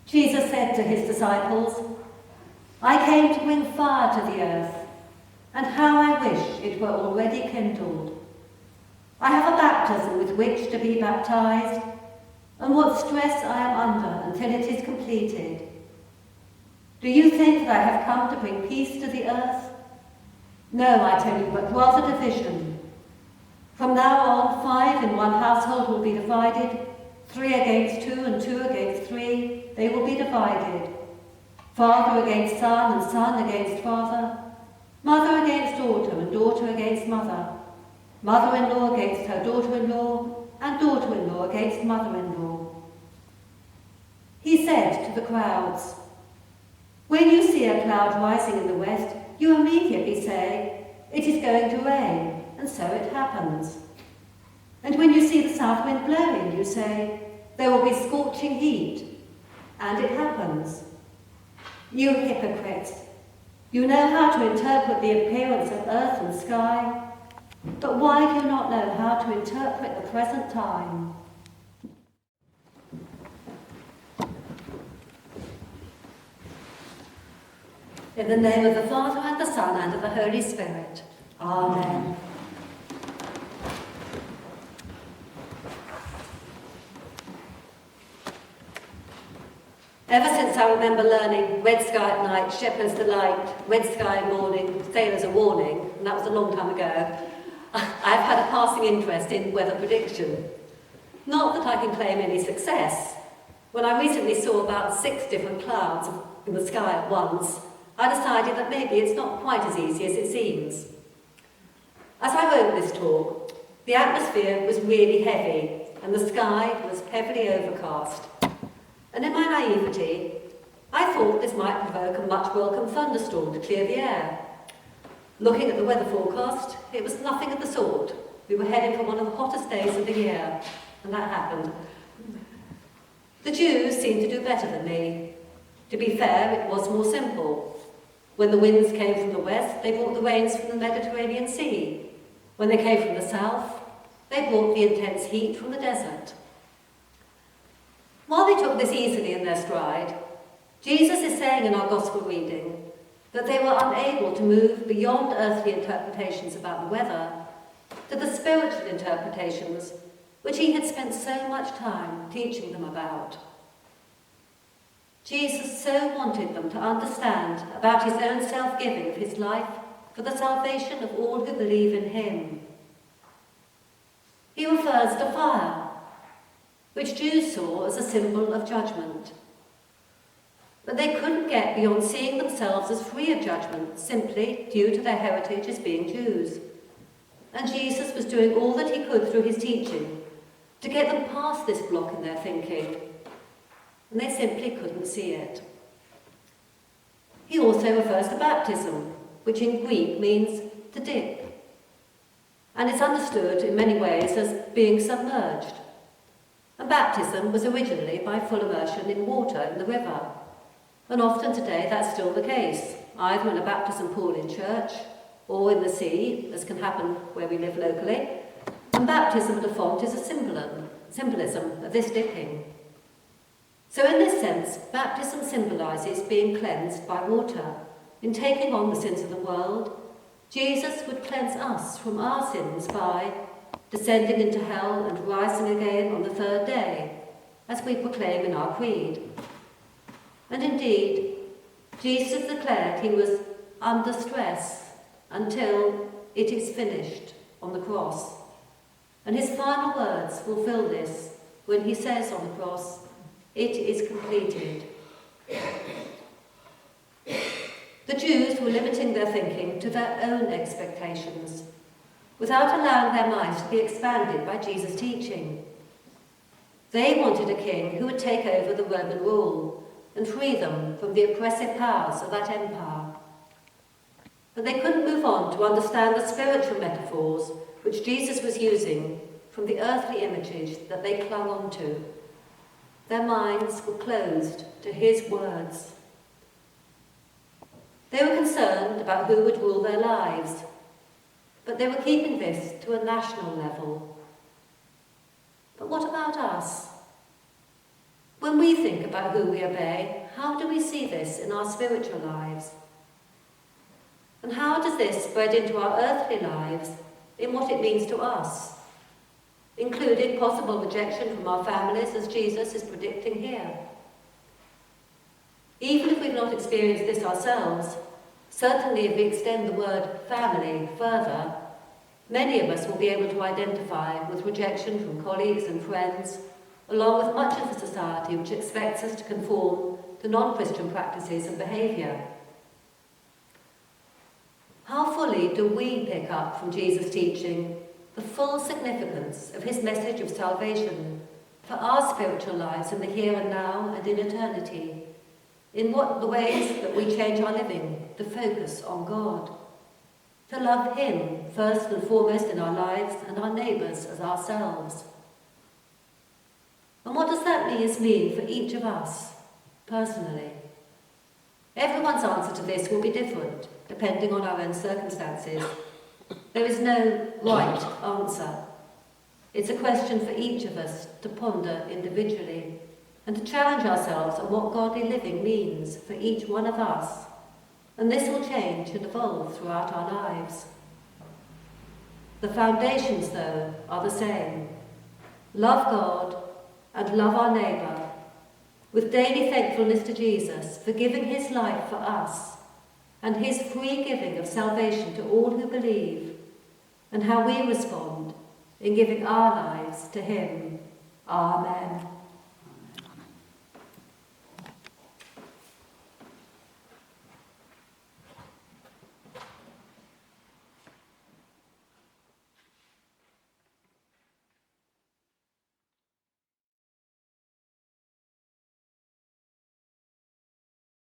Jesus said to his disciples, "I came to bring fire to the earth, and how I wish it were already kindled. I have a baptism with which to be baptized, and what stress I am under until it is completed. Do you think that I have come to bring peace to the earth? No, I tell you, but rather division. From now on, 5 in one household will be divided, 3 against 2 and 2 against 3, they will be divided. Father against son and son against father, mother against daughter and daughter against mother, mother-in-law against her daughter-in-law, and daughter-in-law against mother-in-law." He said to the crowds, "When you see a cloud rising in the west, you immediately say, 'It is going to rain,' and so it happens. And when you see the south wind blowing, you say, 'There will be scorching heat,' and it happens. You hypocrites, you know how to interpret the appearance of earth and sky, but why do you not know how to interpret the present time?" In the name of the Father, and the Son, and of the Holy Spirit. Amen. Ever since I remember learning red sky at night, shepherd's delight, red sky in morning, sailors a warning, and that was a long time ago, I've had a passing interest in weather prediction. Not that I can claim any success. When I recently saw about 6 different clouds in the sky at once, I decided that maybe it's not quite as easy as it seems. As I wrote this talk, the atmosphere was really heavy and the sky was heavily overcast. And in my naivety, I thought this might provoke a much welcome thunderstorm to clear the air. Looking at the weather forecast, it was nothing of the sort. We were heading for one of the hottest days of the year, and that happened. The Jews seemed to do better than me. To be fair, it was more simple. When the winds came from the west, they brought the rains from the Mediterranean Sea. When they came from the south, they brought the intense heat from the desert. While they took this easily in their stride, Jesus is saying in our Gospel reading that they were unable to move beyond earthly interpretations about the weather to the spiritual interpretations which he had spent so much time teaching them about. Jesus so wanted them to understand about his own self-giving of his life for the salvation of all who believe in him. He refers to fire, which Jews saw as a symbol of judgment. But they couldn't get beyond seeing themselves as free of judgment simply due to their heritage as being Jews. And Jesus was doing all that he could through his teaching to get them past this block in their thinking, and they simply couldn't see it. He also refers to baptism, which in Greek means to dip, and is understood in many ways as being submerged. And baptism was originally by full immersion in water in the river. And often today that's still the case, either in a baptism pool in church or in the sea, as can happen where we live locally. And baptism at a font is a symbolism of this dipping. So in this sense, baptism symbolises being cleansed by water. In taking on the sins of the world, Jesus would cleanse us from our sins by descending into hell and rising again on the 3rd day, as we proclaim in our creed. And indeed, Jesus declared he was under stress until it is finished on the cross. And his final words fulfill this when he says on the cross, "It is completed." The Jews were limiting their thinking to their own expectations, without allowing their minds to be expanded by Jesus' teaching. They wanted a king who would take over the Roman rule and free them from the oppressive powers of that empire. But they couldn't move on to understand the spiritual metaphors which Jesus was using from the earthly images that they clung on to. Their minds were closed to his words. They were concerned about who would rule their lives, but they were keeping this to a national level. But what about us? When we think about who we obey, how do we see this in our spiritual lives? And how does this spread into our earthly lives in what it means to us, including possible rejection from our families as Jesus is predicting here? Even if we've not experienced this ourselves, certainly if we extend the word family further, many of us will be able to identify with rejection from colleagues and friends, along with much of the society which expects us to conform to non-Christian practices and behaviour. How fully do we pick up from Jesus' teaching the full significance of his message of salvation for our spiritual lives in the here and now and in eternity? In what the ways that we change our living to focus on God, to love him first and foremost in our lives and our neighbours as ourselves. And what does that mean for each of us personally? Everyone's answer to this will be different, depending on our own circumstances. There is no right answer. It's a question for each of us to ponder individually and to challenge ourselves on what godly living means for each one of us. And this will change and evolve throughout our lives. The foundations, though, are the same. Love God and love our neighbour, with daily thankfulness to Jesus for giving his life for us and his free giving of salvation to all who believe, and how we respond in giving our lives to him. Amen.